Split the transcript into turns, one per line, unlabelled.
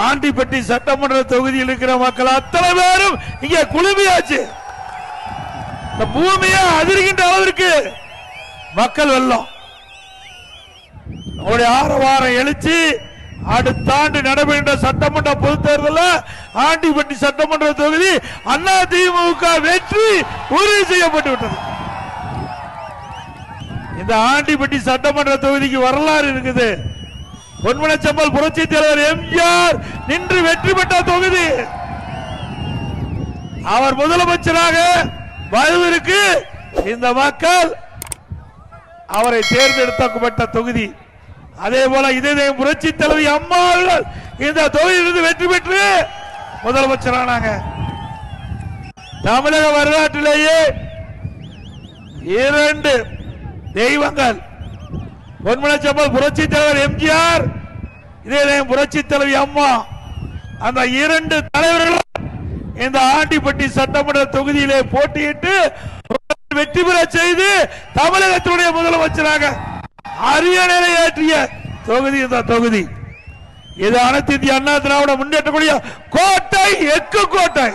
ஆண்டிப்பட்டி சட்டமன்ற தொகுதியில் இருக்கிற மக்கள் அத்தனை பேரும் இங்கே குழுமியாச்சு. இந்த பூமியை அதிர்கின்ற அளவிற்கு மக்கள் வெள்ளம். ஆரவாரம் எழுச்சி அடுத்த ஆண்டு நடைபெறுகின்ற சட்டமன்ற பொதுத் தேர்தலில் ஆண்டிப்பட்டி சட்டமன்ற தொகுதி அதிமுக வெற்றி உறுதி செய்யப்பட்டு விட்டது. இந்த ஆண்டிப்பட்டி சட்டமன்ற தொகுதிக்கு வரலாறு இருக்குது. பொன்மனச்செம்மல் புரட்சி தலைவர் எம்ஜிஆர் நின்று வெற்றி பெற்ற தொகுதி. அவர் முதலமைச்சராக வருவதற்கு இந்த மக்கள் அவரை தேர்ந்தெடுக்கப்பட்ட தொகுதி. அதே போல இதே புரட்சி தலைவி அம்மா அவர்கள் இந்த தொகுதியிலிருந்து வெற்றி பெற்று முதலமைச்சரானாங்க. தமிழக வரலாற்றிலேயே 2 தெய்வங்கள், பொன்மனச்செம்மல் புரட்சி தலைவர் எம்ஜிஆர், இதே புரட்சி தலைவி அம்மா, அந்த 2 தலைவர்களும் இந்த ஆண்டிப்பட்டி சட்டமன்ற தொகுதியிலே போட்டியிட்டு வெற்றி பெற செய்து தமிழகத்தினுடைய முதலமைச்சராக அரியணை ஏற்றிய தொகுதி இந்த தொகுதி. இது அனைத்து இந்திய அண்ணா திராவிட முன்னேற்ற கோட்டை, எக்கு கோட்டை.